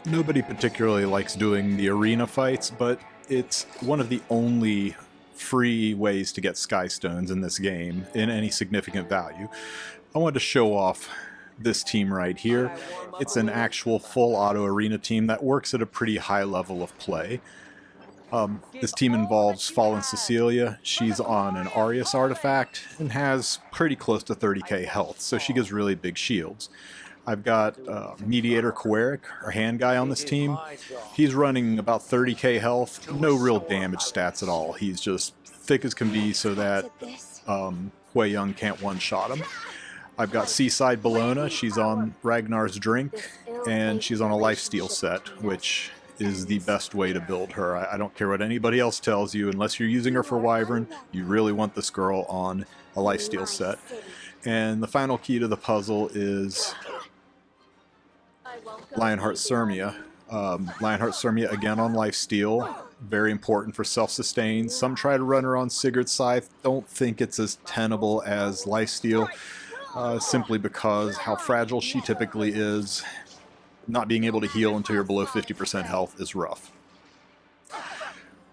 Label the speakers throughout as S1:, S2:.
S1: Nobody particularly likes doing the arena fights, but it's one of the only free ways to get sky stones in this game in any significant value. I wanted to show off this team right here. It's an actual full auto arena team that works at a pretty high level of play. This team involves Fallen Cecilia. She's on an Arius artifact and has pretty close to 30k health, so she gives really big shields. I've got Mediator Koeric, our hand guy on this team. He's running about 30k health, no real damage stats at all. He's just thick as can be so that Hui Young can't one-shot him. I've got Seaside Bologna. She's on Ragnar's Drink, and she's on a lifesteal set, which is the best way to build her. I don't care what anybody else tells you, unless you're using her for Wyvern, you really want this girl on a lifesteal set. And the final key to the puzzle is Lionheart Sirmia. Lionheart Sirmia again on lifesteal, very important for self-sustain. Some try to run her on Sigurd's Scythe, don't think it's as tenable as lifesteal, simply because how fragile she typically is. Not being able to heal until you're below 50% health is rough.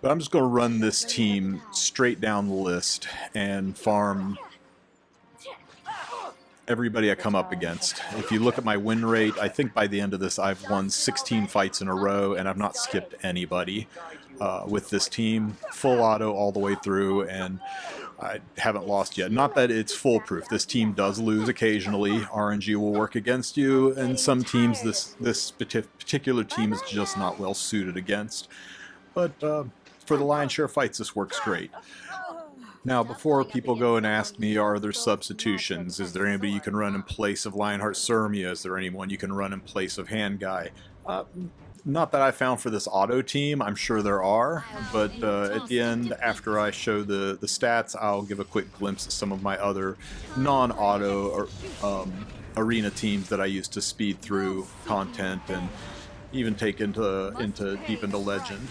S1: But I'm just going to run this team straight down the list and farm everybody I come up against. If you look at my win rate, I think by the end of this I've won 16 fights in a row, and I've not skipped anybody with this team. Full auto all the way through, and I haven't lost yet. Not that it's foolproof. This team does lose occasionally. RNG will work against you, and some teams this particular team is just not well suited against. But for the lion's share fights, this works great. Now, before people go and ask me, are there substitutions? Is there anybody you can run in place of Lionheart Sirmia? Is there anyone you can run in place of Hand Guy? Not that I found for this auto team, I'm sure there are, but at the end, after I show the stats, I'll give a quick glimpse at some of my other non-auto arena teams that I use to speed through content and even take deep into Legend.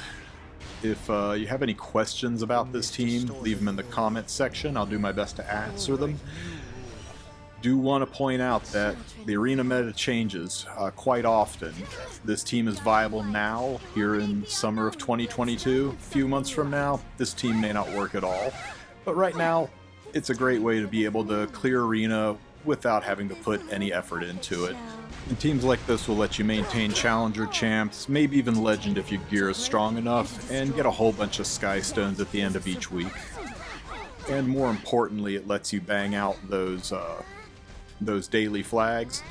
S1: If you have any questions about this team, leave them in the comments section. I'll do my best to answer them. Do want to point out that the arena meta changes quite often. This team is viable now, here in summer of 2022. A few months from now, this team may not work at all. But right now, it's a great way to be able to clear arena without having to put any effort into it. And teams like this will let you maintain Challenger champs, maybe even Legend if your gear is strong enough, and get a whole bunch of Sky Stones at the end of each week. And more importantly, it lets you bang out those daily flags.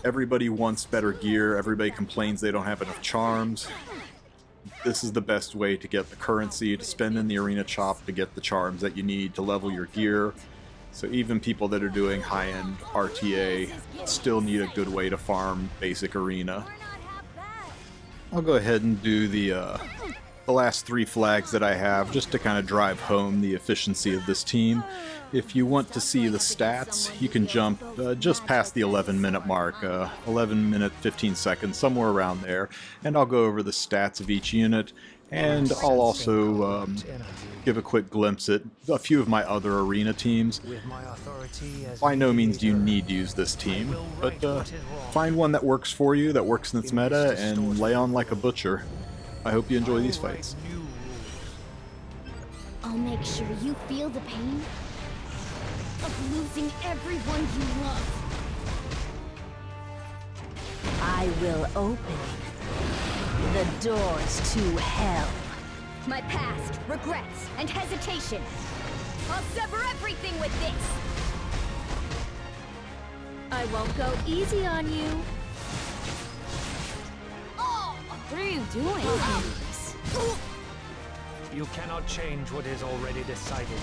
S1: Everybody wants better gear, everybody complains they don't have enough charms. This is the best way to get the currency, to spend in the arena shop to get the charms that you need to level your gear. So even people that are doing high-end RTA still need a good way to farm basic arena. I'll go ahead and do the last 3 flags that I have just to kind of drive home the efficiency of this team. If you want to see the stats, you can jump just past the 11-minute mark, 11 minutes 15 seconds, somewhere around there, and I'll go over the stats of each unit, and I'll also give a quick glimpse at a few of my other arena teams. By no means do you need to use this team, but find one that works for you, that works in its meta, and lay on like a butcher. I hope you enjoy these fights.
S2: I'll make sure you feel the pain of losing everyone you love.
S3: I will open the doors to hell.
S2: My past, regrets, and hesitation. I'll sever everything with this.
S3: I won't go easy on you.
S2: Oh!
S3: What are you doing?
S4: You cannot change what is already decided.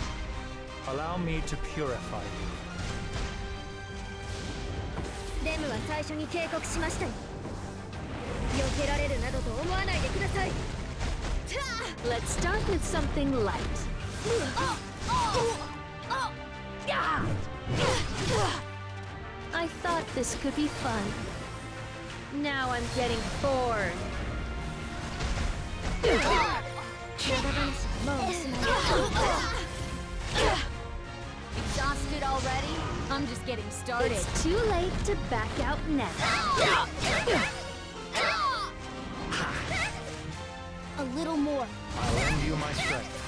S4: Allow me to purify you.
S2: レムは最初に警告しましたよ。避けられるなどと思わないでください。
S3: Let's start with something light. I thought this could be fun. Now I'm getting bored.
S2: Exhausted already? I'm just getting started.
S3: It's too late to back out now.
S2: little more.
S4: I'll lend you my strength.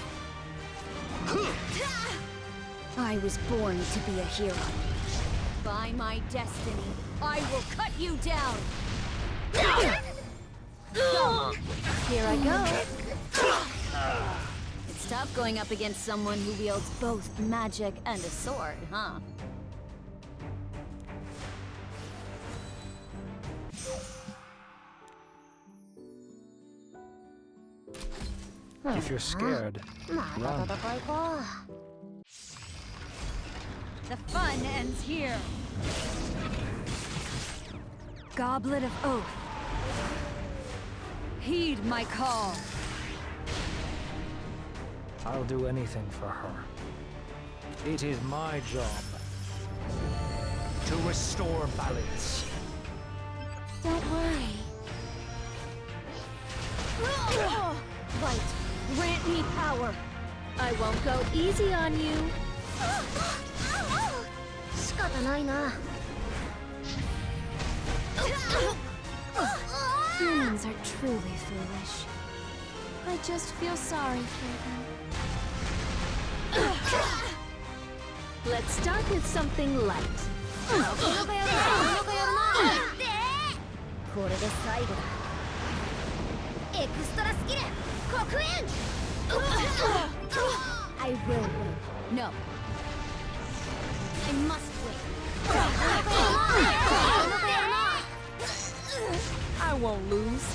S2: I was born to be a hero. By my destiny, I will cut you down. Here I go. It's tough going up against someone who wields both magic and a sword, huh?
S4: If you're scared, run.
S2: The fun ends here. Goblet of Oath. Heed my call.
S4: I'll do anything for her. It is my job to restore balance.
S2: Don't worry. Light, grant me power.
S3: I won't go easy on you.
S2: Humans are truly foolish. I just feel sorry for them.
S3: Let's start with something light.
S2: これで最後だ。エクストラスキル刻印 I will win. No. I must win.
S5: I won't lose.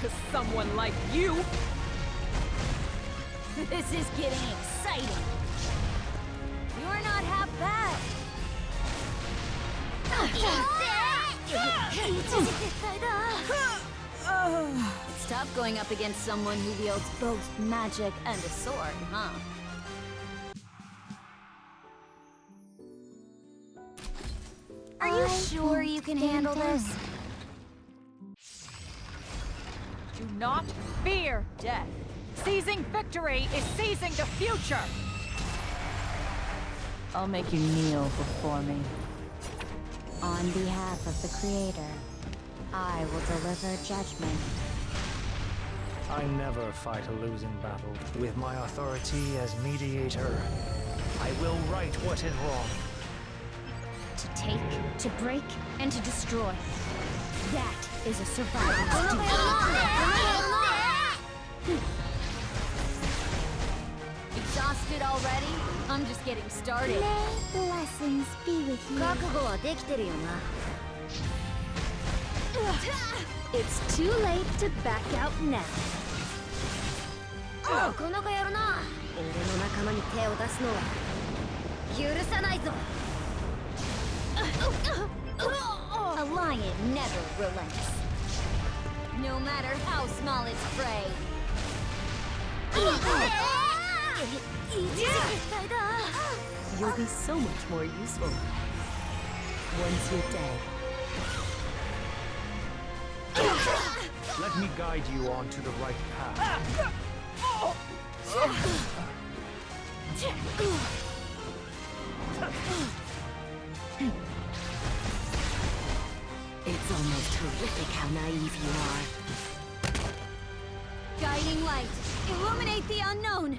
S5: To someone like you.
S2: This is getting exciting. You're not half bad. It's tough going up against someone who wields both magic and a sword, huh? Are you sure you can handle this?
S5: Do not fear death. Seizing victory is seizing the future. I'll make you kneel before me.
S2: On behalf of the Creator, I will deliver judgment.
S4: I never fight a losing battle. With my authority as mediator, I will right what is wrong.
S2: To take, to break, and to destroy. That is a survivor's duty. Exhausted already? I'm just getting started. May blessings be with you. 覚悟はできてるよな。
S3: It's too late to back out now.
S2: なかなかやるな。俺の仲間に手を出すのは許さないぞ。A lion never relents. No matter how small its prey.
S3: You'll be so much more useful once you're dead.
S4: Let me guide you onto the right path.
S3: It's almost horrific how naive you are.
S2: Guiding light, illuminate the unknown.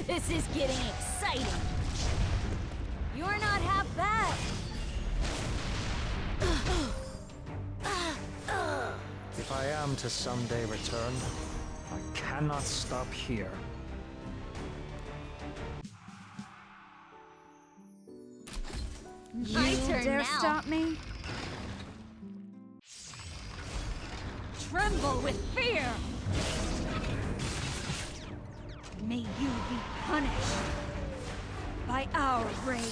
S2: This is getting exciting. You're not half bad.
S4: If I am to someday return, I cannot stop here.
S2: My turn
S5: dare
S2: now.
S5: stop me? Tremble with fear! May you be punished by our rage.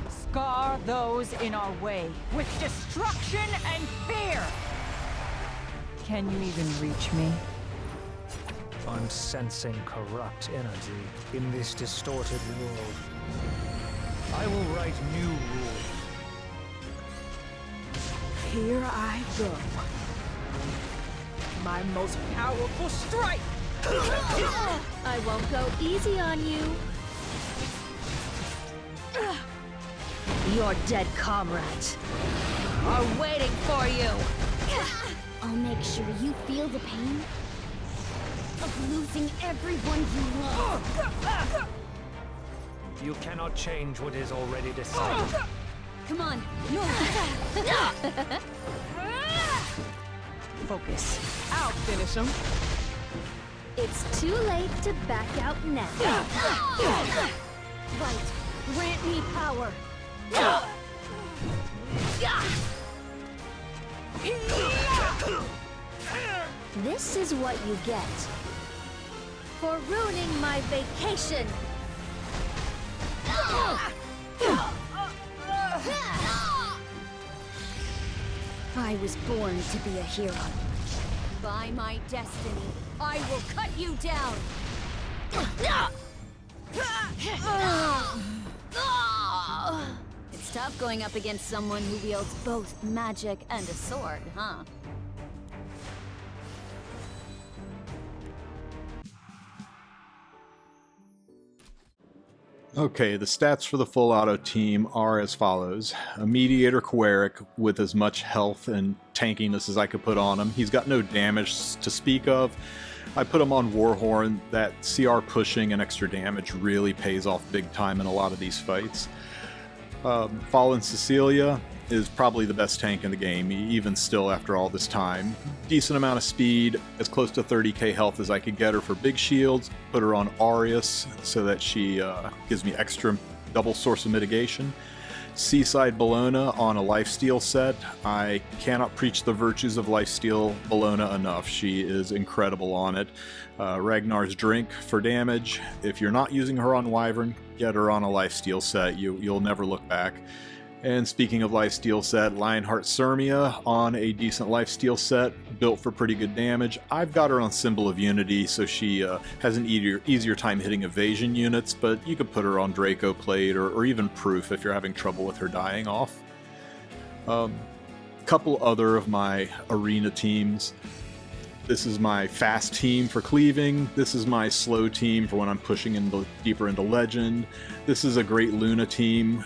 S5: Scar those in our way with destruction and fear! Can you even reach me?
S4: I'm sensing corrupt energy in this distorted world. I will write new rules.
S5: Here I go. My most powerful strike!
S3: I won't go easy on you. Your dead comrades are waiting for you.
S2: I'll make sure you feel the pain of losing everyone you love.
S4: You cannot change what is already decided.
S2: Come on.
S3: Focus. I'll finish him.
S2: It's too late to back out now. Right. Grant me power. This is what you get for ruining my vacation. I was born to be a hero. By my destiny, I will cut you down. It's tough going up against someone who wields both magic and a sword, huh?
S1: Okay, the stats for the full auto team are as follows. A mediator cleric with as much health and tankiness as I could put on him. He's got no damage to speak of. I put him on Warhorn. That CR pushing and extra damage really pays off big time in a lot of these fights. Fallen Cecilia is probably the best tank in the game, even still after all this time. Decent amount of speed, as close to 30k health as I could get her for big shields. Put her on Aria so that she gives me extra double source of mitigation. Seaside Bologna on a lifesteal set. I cannot preach the virtues of lifesteal Bologna enough. She is incredible on it. Ragnar's Drink for damage. If you're not using her on Wyvern, get her on a lifesteal set. You'll never look back. And speaking of lifesteal set, Lionheart Sirmia on a decent lifesteal set, built for pretty good damage. I've got her on Symbol of Unity, so she has an easier time hitting evasion units, but you could put her on Draco Plate or even Proof if you're having trouble with her dying off. Couple other of my arena teams. This is my fast team for cleaving. This is my slow team for when I'm pushing deeper into Legend. This is a great Luna team.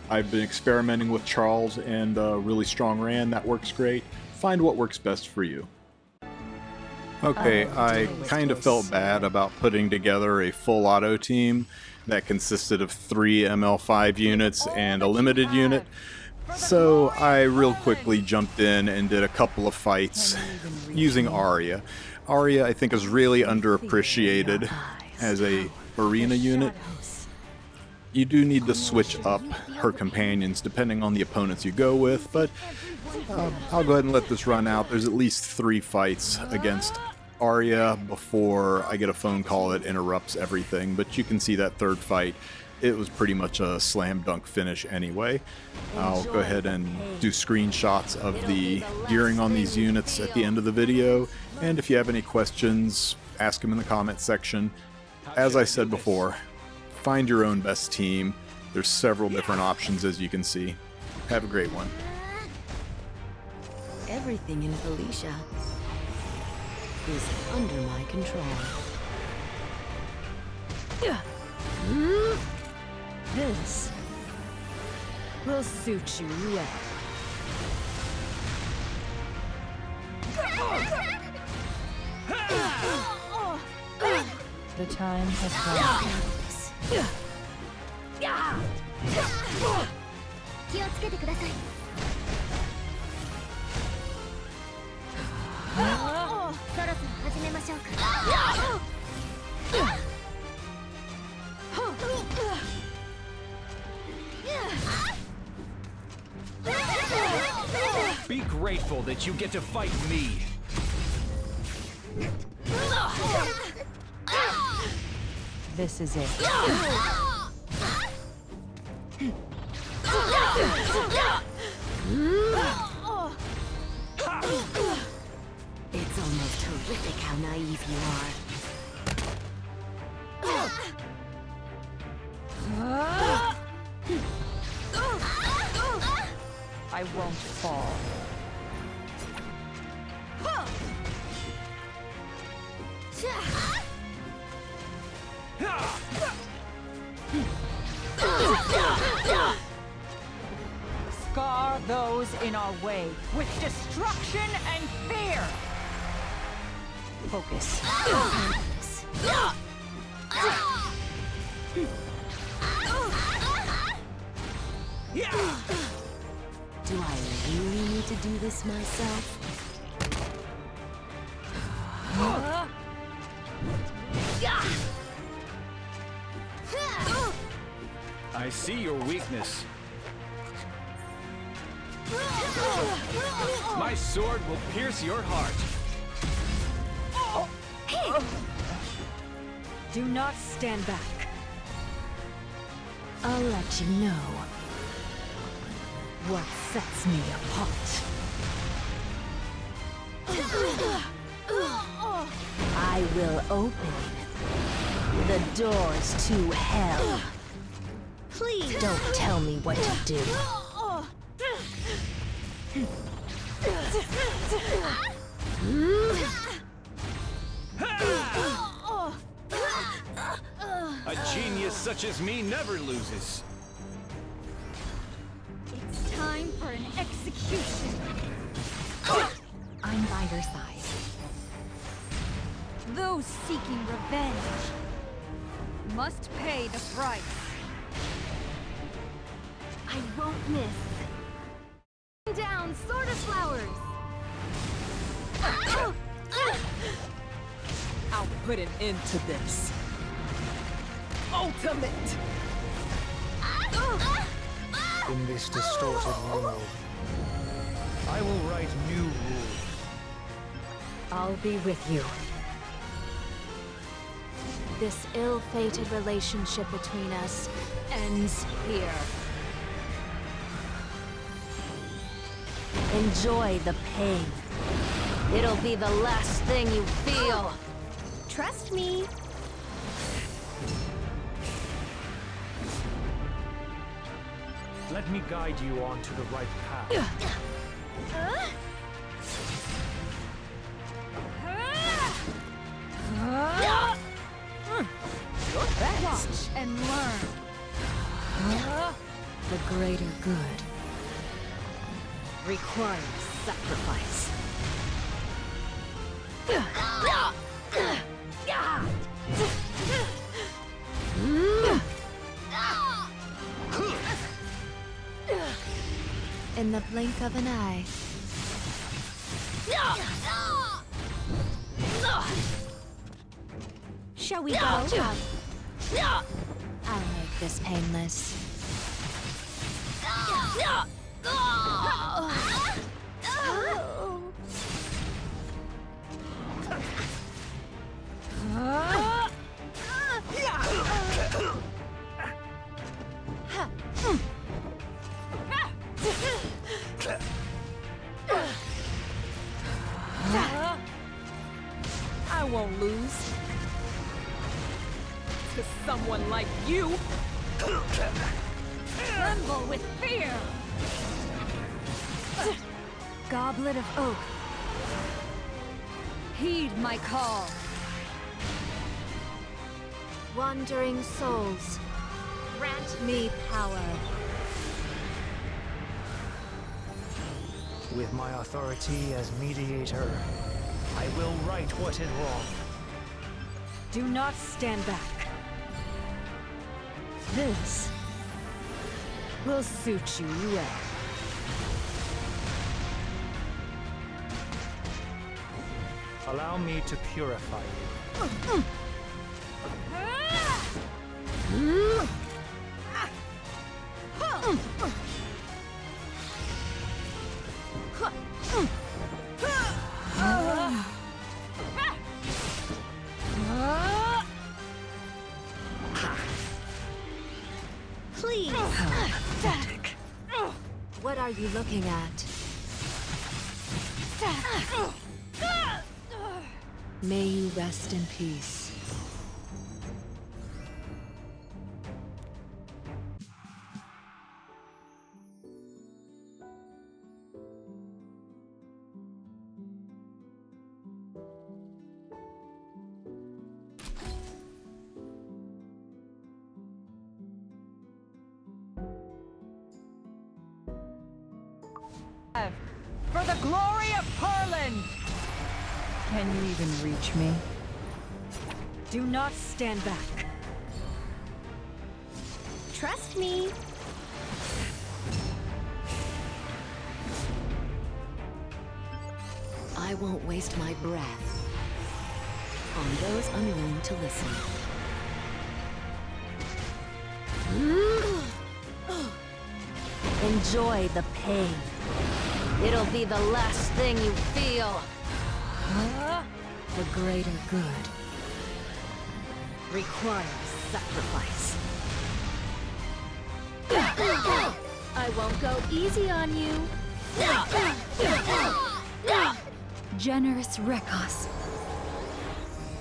S1: I've been experimenting with Charles and really strong Rand. That works great. Find what works best for you. Okay, I kind of felt bad about putting together a full auto team that consisted of 3 ML5 units and a limited unit. So I real quickly jumped in and did a couple of fights using Aria. Aria, I think, is really underappreciated as a arena unit. You do need to switch up her companions depending on the opponents you go with, but I'll go ahead and let this run out. There's at least 3 fights against Aria before I get a phone call that interrupts everything, but you can see that 3rd fight. It was pretty much a slam dunk finish anyway. I'll go ahead and do screenshots of the gearing on these units at the end of the video, and if you have any questions, ask them in the comments section. As I said before, find your own best team. There's several different options, as you can see. Have a great one.
S3: Everything in Felicia is under my control. This will suit you well.
S5: The time has come.
S2: 気をつけてください。そろそろ始めましょうか。
S4: Be grateful that you get to fight me.
S5: This is it.
S3: It's almost horrific how naive you are.
S5: I won't fall. Scar those in our way with destruction and fear.
S3: Focus. Do I really need to do this myself?
S6: I see your weakness. My sword will pierce your heart.
S3: Do not stand back. I'll let you know what sets me apart. I will open the doors to hell. Please don't tell me what to do.
S6: A genius such as me never loses.
S2: It's time for an execution.
S3: I'm by your side.
S2: Those seeking revenge must pay the price. I won't miss. Down, Sword of Flowers!
S3: I'll put an end to this. Ultimate!
S4: In this distorted world, I will write new rules.
S3: I'll be with you. This ill-fated relationship between us ends here. Enjoy the pain. It'll be the last thing you feel.
S2: Trust me.
S4: Let me guide you onto the right path.
S2: Watch and learn.
S3: The greater good requires sacrifice. In the blink of an eye. Shall we go? I'll make this painless.
S5: I won't lose to someone like you.
S2: Tremble with fear! Goblet of Oak. Heed my call.
S3: Wandering souls, grant me power.
S4: With my authority as mediator, I will right what is wrong.
S3: Do not stand back. This will suit you well.
S4: Allow me to purify you.
S3: Please. Pathetic. What are you looking at? May you rest in peace.
S5: For the glory of Perlin! Can you even reach me?
S3: Do not stand back.
S2: Trust me.
S3: I won't waste my breath on those unwilling to listen. Enjoy the pain. It'll be the last thing you feel. The greater good requires sacrifice.
S2: I won't go easy on you. Generous Rekos,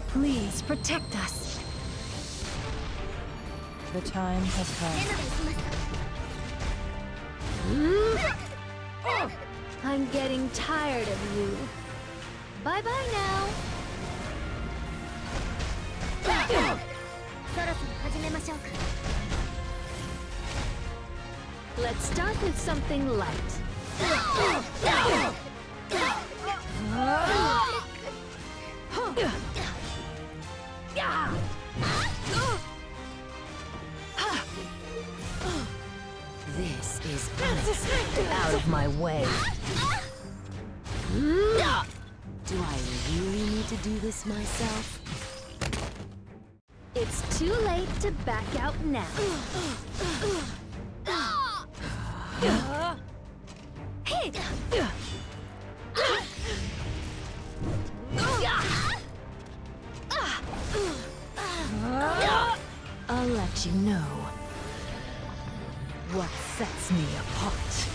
S2: please protect us.
S5: The time has come.
S2: I'm getting tired of you. Bye-bye now. Let's start with something light.
S3: This is unacceptable. Out of my way. Do I really need to do this myself?
S2: It's too late to back out now.
S3: I'll let you know what sets me apart.